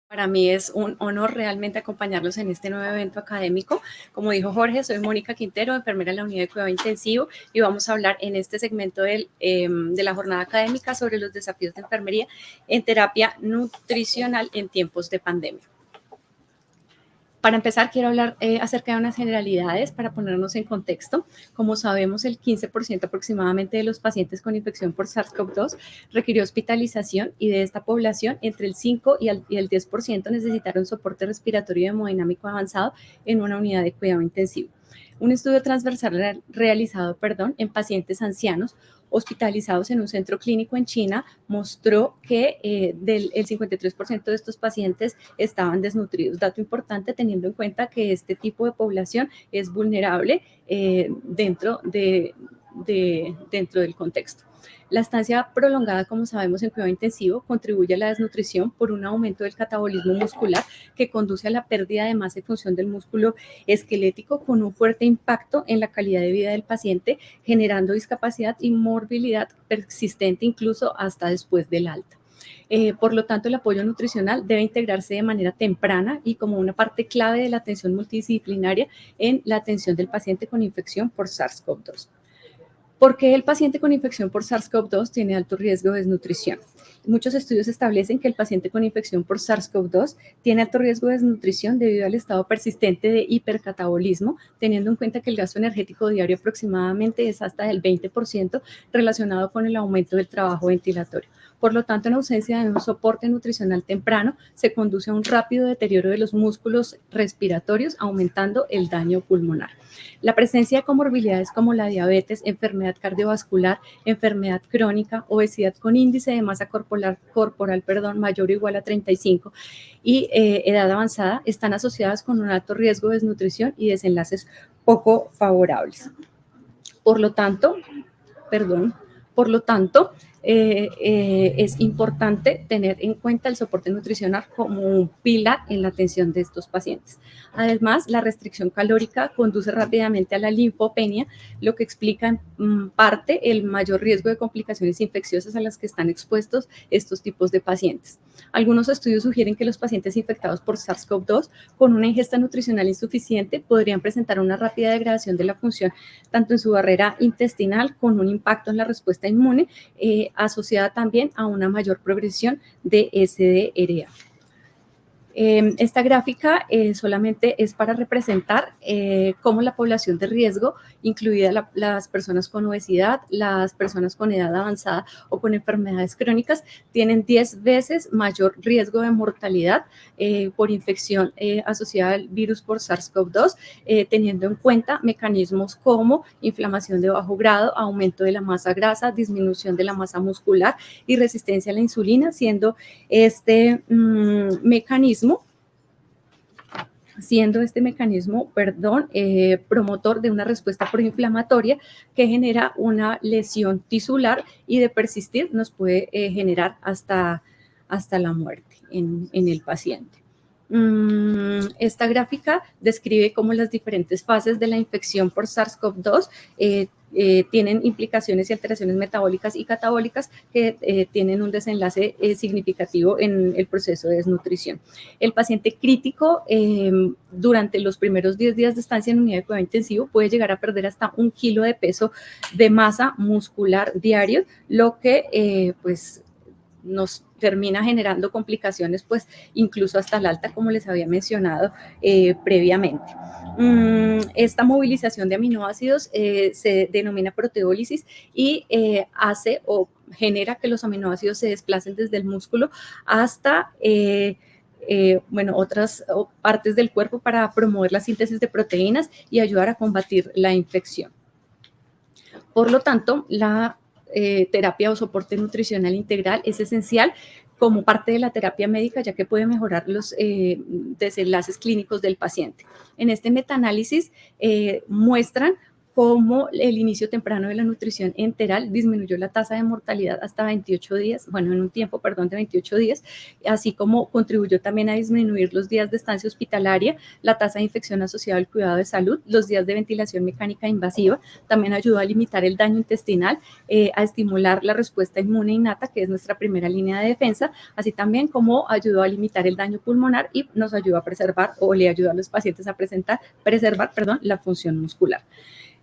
Para mí es un honor realmente acompañarlos en este nuevo evento académico. Como dijo Jorge, soy Mónica Quintero, enfermera en la unidad de cuidado intensivo, y vamos a hablar en este segmento de la jornada académica sobre los desafíos de enfermería en terapia nutricional en tiempos de pandemia. Para empezar, quiero hablar acerca de unas generalidades para ponernos en contexto. Como sabemos, el 15% aproximadamente de los pacientes con infección por SARS-CoV-2 requirió hospitalización, y de esta población, entre el 5 y el 10% necesitaron soporte respiratorio hemodinámico avanzado en una unidad de cuidado intensivo. Un estudio transversal realizado en pacientes ancianos hospitalizados en un centro clínico en China mostró que el 53% de estos pacientes estaban desnutridos. Dato importante teniendo en cuenta que este tipo de población es vulnerable dentro del contexto. La estancia prolongada, como sabemos, en cuidado intensivo contribuye a la desnutrición por un aumento del catabolismo muscular que conduce a la pérdida de masa y función del músculo esquelético, con un fuerte impacto en la calidad de vida del paciente, generando discapacidad y morbilidad persistente incluso hasta después del alta. Por lo tanto, el apoyo nutricional debe integrarse de manera temprana y como una parte clave de la atención multidisciplinaria en la atención del paciente con infección por SARS-CoV-2. ¿Por qué el paciente con infección por SARS-CoV-2 tiene alto riesgo de desnutrición? Muchos estudios establecen que el paciente con infección por SARS-CoV-2 tiene alto riesgo de desnutrición debido al estado persistente de hipercatabolismo, teniendo en cuenta que el gasto energético diario aproximadamente es hasta del 20% relacionado con el aumento del trabajo ventilatorio. Por lo tanto, en ausencia de un soporte nutricional temprano, se conduce a un rápido deterioro de los músculos respiratorios, aumentando el daño pulmonar. La presencia de comorbilidades como la diabetes, enfermedad cardiovascular, enfermedad crónica, obesidad con índice de masa corporal mayor o igual a 35 y edad avanzada están asociadas con un alto riesgo de desnutrición y desenlaces poco favorables. Por lo tanto, es importante tener en cuenta el soporte nutricional como un pilar en la atención de estos pacientes. Además, la restricción calórica conduce rápidamente a la linfopenia, lo que explica en parte el mayor riesgo de complicaciones infecciosas a las que están expuestos estos tipos de pacientes. Algunos estudios sugieren que los pacientes infectados por SARS-CoV-2 con una ingesta nutricional insuficiente podrían presentar una rápida degradación de la función tanto en su barrera intestinal, con un impacto en la respuesta inmune, asociada también a una mayor progresión de SDRA. Esta gráfica solamente es para representar cómo la población de riesgo, incluida las personas con obesidad, las personas con edad avanzada o con enfermedades crónicas, tienen 10 veces mayor riesgo de mortalidad por infección asociada al virus por SARS-CoV-2, teniendo en cuenta mecanismos como inflamación de bajo grado, aumento de la masa grasa, disminución de la masa muscular y resistencia a la insulina, siendo este mecanismo promotor de una respuesta proinflamatoria que genera una lesión tisular y de persistir nos puede generar hasta la muerte en el paciente. Esta gráfica describe cómo las diferentes fases de la infección por SARS-CoV-2 tienen implicaciones y alteraciones metabólicas y catabólicas que tienen un desenlace significativo en el proceso de desnutrición. El paciente crítico durante los primeros 10 días de estancia en unidad de cuidado intensivo puede llegar a perder hasta 1 kilo de peso de masa muscular diario, lo que pues nos termina generando complicaciones, pues incluso hasta la alta, como les había mencionado previamente. Esta movilización de aminoácidos se denomina proteólisis y hace o genera que los aminoácidos se desplacen desde el músculo hasta otras partes del cuerpo para promover la síntesis de proteínas y ayudar a combatir la infección. Por lo tanto, la terapia o soporte nutricional integral es esencial como parte de la terapia médica, ya que puede mejorar los desenlaces clínicos del paciente. En este metaanálisis muestran cómo el inicio temprano de la nutrición enteral disminuyó la tasa de mortalidad hasta 28 días, bueno, en un tiempo, perdón, de 28 días, así como contribuyó también a disminuir los días de estancia hospitalaria, la tasa de infección asociada al cuidado de salud, los días de ventilación mecánica invasiva, también ayudó a limitar el daño intestinal, a estimular la respuesta inmune innata, que es nuestra primera línea de defensa, así también como ayudó a limitar el daño pulmonar y nos ayudó a preservar o le ayudó a los pacientes a preservar, la función muscular.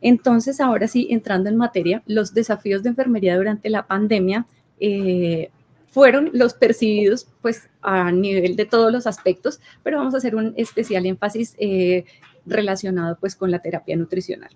Entonces, ahora sí, entrando en materia, los desafíos de enfermería durante la pandemia fueron los percibidos pues a nivel de todos los aspectos, pero vamos a hacer un especial énfasis relacionado pues con la terapia nutricional.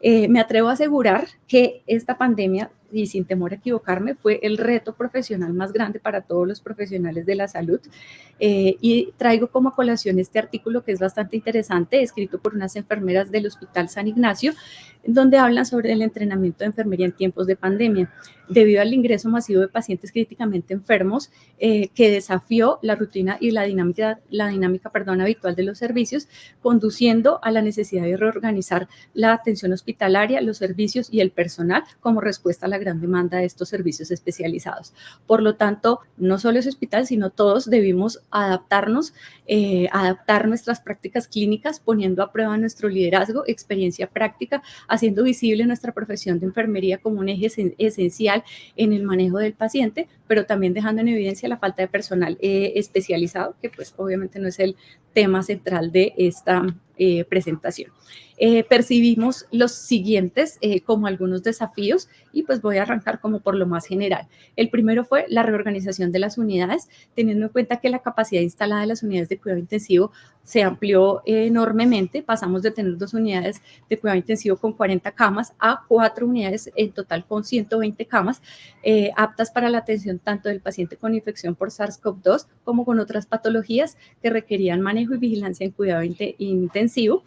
Me atrevo a asegurar que esta pandemia, y sin temor a equivocarme, fue el reto profesional más grande para todos los profesionales de la salud. Y traigo como colación este artículo que es bastante interesante, escrito por unas enfermeras del Hospital San Ignacio, donde hablan sobre el entrenamiento de enfermería en tiempos de pandemia, debido al ingreso masivo de pacientes críticamente enfermos, que desafió la rutina y la dinámica habitual de los servicios, conduciendo a la necesidad de reorganizar la atención hospitalaria, los servicios y el personal como respuesta a la gran demanda de estos servicios especializados. Por lo tanto, no solo ese hospital, sino todos debimos adaptarnos, adaptar nuestras prácticas clínicas, poniendo a prueba nuestro liderazgo, experiencia práctica, haciendo visible nuestra profesión de enfermería como un eje esencial en el manejo del paciente, pero también dejando en evidencia la falta de personal especializado, que pues obviamente no es el tema central de esta presentación. Percibimos los siguientes como algunos desafíos y pues voy a arrancar como por lo más general. El primero fue la reorganización de las unidades, teniendo en cuenta que la capacidad instalada de las unidades de cuidado intensivo se amplió enormemente. Pasamos de tener 2 unidades de cuidado intensivo con 40 camas a 4 unidades en total con 120 camas, aptas para la atención tanto del paciente con infección por SARS-CoV-2 como con otras patologías que requerían manejo y vigilancia en cuidado intensivo.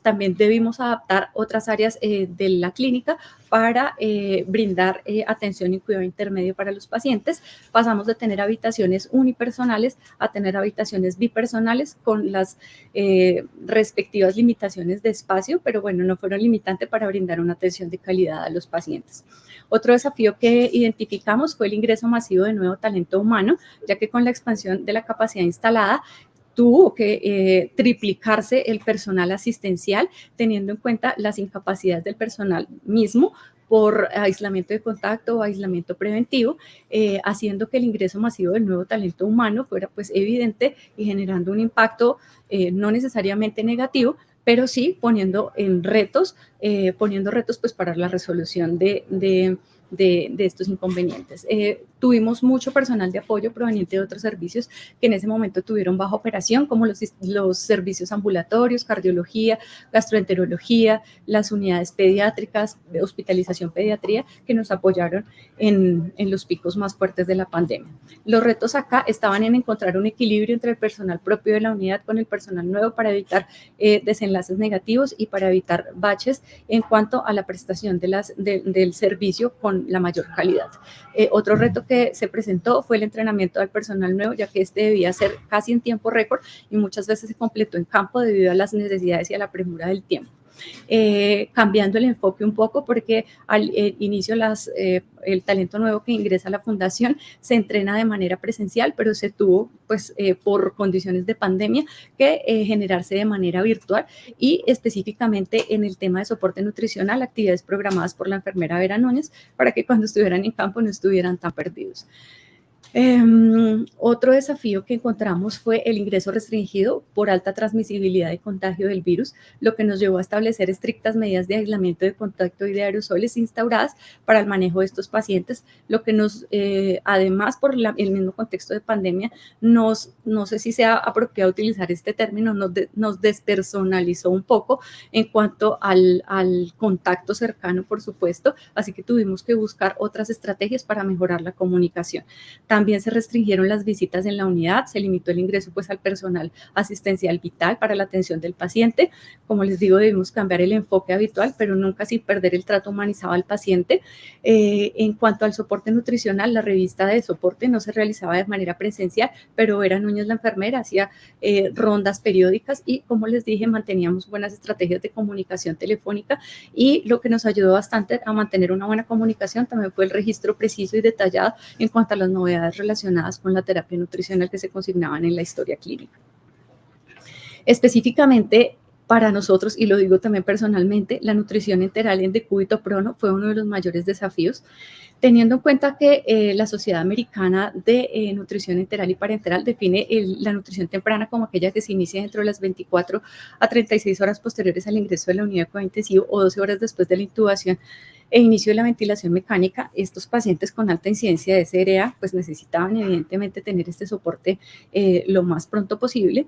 También debimos adaptar otras áreas de la clínica para brindar atención y cuidado intermedio para los pacientes. Pasamos de tener habitaciones unipersonales a tener habitaciones bipersonales con las respectivas limitaciones de espacio, pero bueno, no fueron limitantes para brindar una atención de calidad a los pacientes. Otro desafío que identificamos fue el ingreso masivo de nuevo talento humano, ya que con la expansión de la capacidad instalada, tuvo que triplicarse el personal asistencial, teniendo en cuenta las incapacidades del personal mismo por aislamiento de contacto o aislamiento preventivo, haciendo que el ingreso masivo del nuevo talento humano fuera pues evidente y generando un impacto no necesariamente negativo, pero sí poniendo retos pues para la resolución de estos inconvenientes. Tuvimos mucho personal de apoyo proveniente de otros servicios que en ese momento tuvieron baja operación, como los servicios ambulatorios, cardiología, gastroenterología, las unidades pediátricas, hospitalización pediatría, que nos apoyaron en los picos más fuertes de la pandemia. Los retos acá estaban en encontrar un equilibrio entre el personal propio de la unidad con el personal nuevo para evitar desenlaces negativos y para evitar baches en cuanto a la prestación del servicio con la mayor calidad. Otro reto que se presentó fue el entrenamiento del personal nuevo, ya que este debía ser casi en tiempo récord y muchas veces se completó en campo debido a las necesidades y a la premura del tiempo. Cambiando el enfoque un poco porque al inicio el talento nuevo que ingresa a la fundación se entrena de manera presencial, pero se tuvo pues por condiciones de pandemia que generarse de manera virtual y específicamente en el tema de soporte nutricional, actividades programadas por la enfermera Vera Núñez para que cuando estuvieran en campo no estuvieran tan perdidos. Otro desafío que encontramos fue el ingreso restringido por alta transmisibilidad y contagio del virus, lo que nos llevó a establecer estrictas medidas de aislamiento de contacto y de aerosoles instauradas para el manejo de estos pacientes, lo que nos, además por el mismo contexto de pandemia, no sé si sea apropiado utilizar este término, nos despersonalizó un poco en cuanto al contacto cercano, por supuesto, así que tuvimos que buscar otras estrategias para mejorar la comunicación. También También se restringieron las visitas en la unidad, se limitó el ingreso pues al personal asistencial vital para la atención del paciente. Como les digo, debemos cambiar el enfoque habitual, pero nunca sin perder el trato humanizado al paciente. En cuanto al soporte nutricional, la revista de soporte no se realizaba de manera presencial, pero Vera Núñez, la enfermera, hacía rondas periódicas y, como les dije, manteníamos buenas estrategias de comunicación telefónica, y lo que nos ayudó bastante a mantener una buena comunicación también fue el registro preciso y detallado en cuanto a las novedades relacionadas con la terapia nutricional que se consignaban en la historia clínica. Específicamente para nosotros, y lo digo también personalmente, la nutrición enteral en decúbito prono fue uno de los mayores desafíos, teniendo en cuenta que la Sociedad Americana de Nutrición Enteral y Parenteral define la nutrición temprana como aquella que se inicia dentro de las 24 a 36 horas posteriores al ingreso de la unidad de cuidado intensivo o 12 horas después de la intubación e inicio de la ventilación mecánica. Estos pacientes con alta incidencia de SRA pues necesitaban evidentemente tener este soporte lo más pronto posible,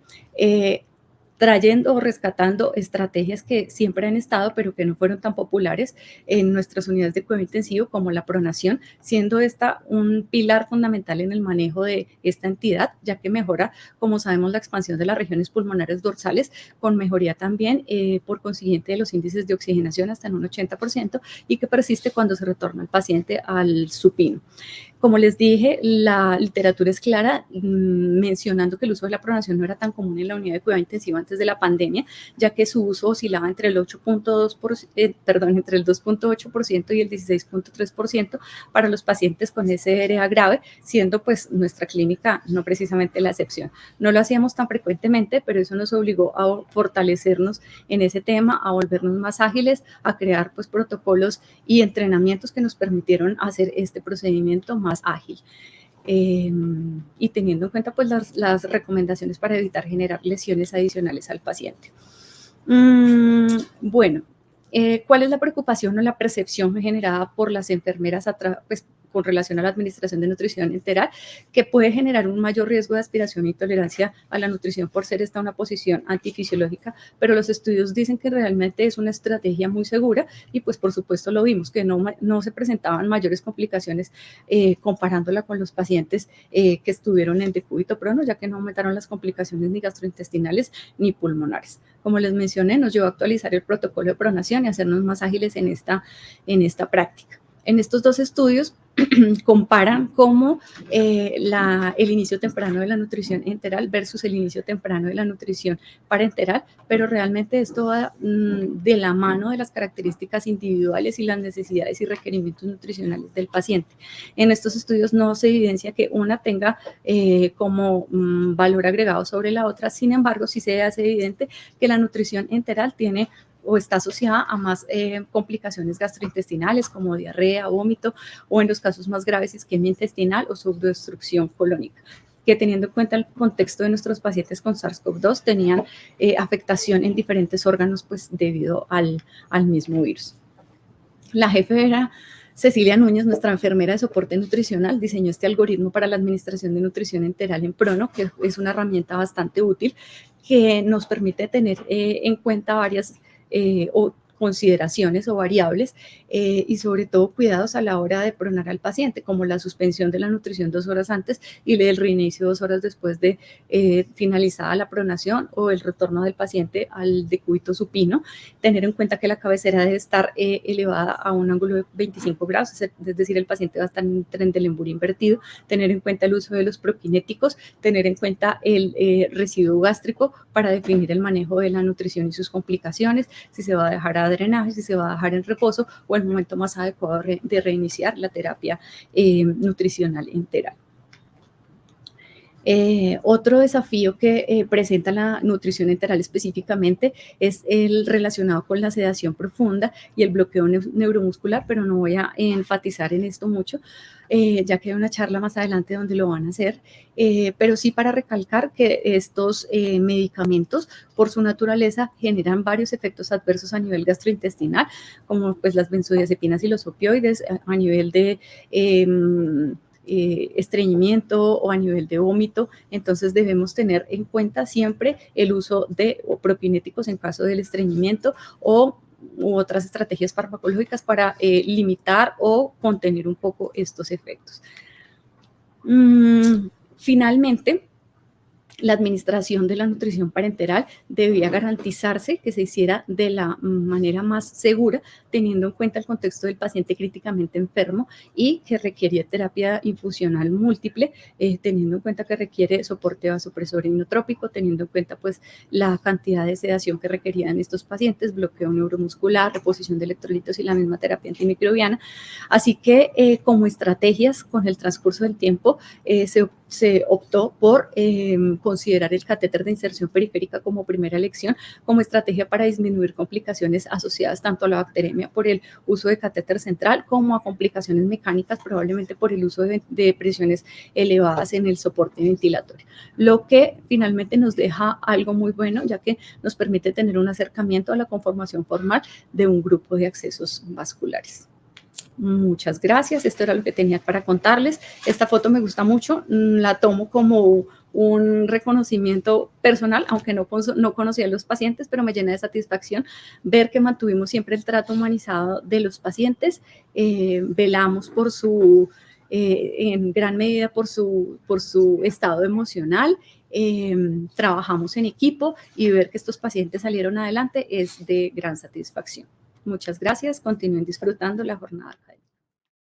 trayendo o rescatando estrategias que siempre han estado, pero que no fueron tan populares en nuestras unidades de cuidado intensivo, como la pronación, siendo esta un pilar fundamental en el manejo de esta entidad, ya que mejora, como sabemos, la expansión de las regiones pulmonares dorsales, con mejoría también, por consiguiente, de los índices de oxigenación hasta en un 80%, y que persiste cuando se retorna el paciente al supino. Como les dije, la literatura es clara, mencionando que el uso de la pronación no era tan común en la unidad de cuidado intensivo antes de la pandemia, ya que su uso oscilaba entre el 8.2%, entre el 2.8% y el 16.3% para los pacientes con SRA grave, siendo pues nuestra clínica no precisamente la excepción. No lo hacíamos tan frecuentemente, pero eso nos obligó a fortalecernos en ese tema, a volvernos más ágiles, a crear pues protocolos y entrenamientos que nos permitieron hacer este procedimiento más ágil. Y teniendo en cuenta pues las recomendaciones para evitar generar lesiones adicionales al paciente. Bueno, ¿cuál es la preocupación o la percepción generada por las enfermeras pues, con relación a la administración de nutrición enteral, que puede generar un mayor riesgo de aspiración y tolerancia a la nutrición por ser esta una posición antifisiológica? Pero los estudios dicen que realmente es una estrategia muy segura, y pues por supuesto lo vimos, que no se presentaban mayores complicaciones comparándola con los pacientes que estuvieron en decúbito prono, ya que no aumentaron las complicaciones ni gastrointestinales ni pulmonares. Como les mencioné, nos llevó a actualizar el protocolo de pronación y hacernos más ágiles en esta práctica. En estos dos estudios comparan cómo el inicio temprano de la nutrición enteral versus el inicio temprano de la nutrición parenteral, pero realmente esto va de la mano de las características individuales y las necesidades y requerimientos nutricionales del paciente. En estos estudios no se evidencia que una tenga como valor agregado sobre la otra, sin embargo, sí se hace evidente que la nutrición enteral tiene o está asociada a más complicaciones gastrointestinales como diarrea, vómito, o en los casos más graves isquemia intestinal o subdestrucción colónica, que teniendo en cuenta el contexto de nuestros pacientes con SARS-CoV-2 tenían afectación en diferentes órganos pues debido al mismo virus. La jefe era Cecilia Núñez, nuestra enfermera de soporte nutricional, diseñó este algoritmo para la administración de nutrición enteral en prono, que es una herramienta bastante útil que nos permite tener en cuenta varias consideraciones o variables y sobre todo cuidados a la hora de pronar al paciente, como la suspensión de la nutrición 2 horas antes y el reinicio 2 horas después de finalizada la pronación, o el retorno del paciente al decúbito supino. Tener en cuenta que la cabecera debe estar elevada a un ángulo de 25 grados, es decir, el paciente va a estar en un tren del emburo invertido. Tener en cuenta el uso de los prokinéticos, tener en cuenta el residuo gástrico para definir el manejo de la nutrición y sus complicaciones, si se va a dejar a drenaje, si se va a dejar en reposo, o el momento más adecuado de reiniciar la terapia nutricional enteral. Otro desafío que presenta la nutrición enteral específicamente es el relacionado con la sedación profunda y el bloqueo neuromuscular, pero no voy a enfatizar en esto mucho, ya que hay una charla más adelante donde lo van a hacer, pero sí para recalcar que estos medicamentos por su naturaleza generan varios efectos adversos a nivel gastrointestinal, como pues las benzodiazepinas y los opioides, a nivel de estreñimiento o a nivel de vómito. Entonces debemos tener en cuenta siempre el uso de propinéticos en caso del estreñimiento u otras estrategias farmacológicas para limitar o contener un poco estos efectos. Finalmente, la administración de la nutrición parenteral debía garantizarse que se hiciera de la manera más segura, teniendo en cuenta el contexto del paciente críticamente enfermo y que requería terapia infusional múltiple, teniendo en cuenta que requiere soporte vasopresor inotrópico, teniendo en cuenta pues la cantidad de sedación que requerían estos pacientes, bloqueo neuromuscular, reposición de electrolitos y la misma terapia antimicrobiana. Así que como estrategias con el transcurso del tiempo se optó por considerar el catéter de inserción periférica como primera elección, como estrategia para disminuir complicaciones asociadas tanto a la bacteremia por el uso de catéter central como a complicaciones mecánicas, probablemente por el uso de presiones elevadas en el soporte ventilatorio. Lo que finalmente nos deja algo muy bueno, ya que nos permite tener un acercamiento a la conformación formal de un grupo de accesos vasculares. Muchas gracias, esto era lo que tenía para contarles. Esta foto me gusta mucho, la tomo como un reconocimiento personal, aunque no conocía a los pacientes, pero me llena de satisfacción ver que mantuvimos siempre el trato humanizado de los pacientes, velamos por en gran medida por su estado emocional, trabajamos en equipo y ver que estos pacientes salieron adelante es de gran satisfacción. Muchas gracias, continúen disfrutando la jornada académica.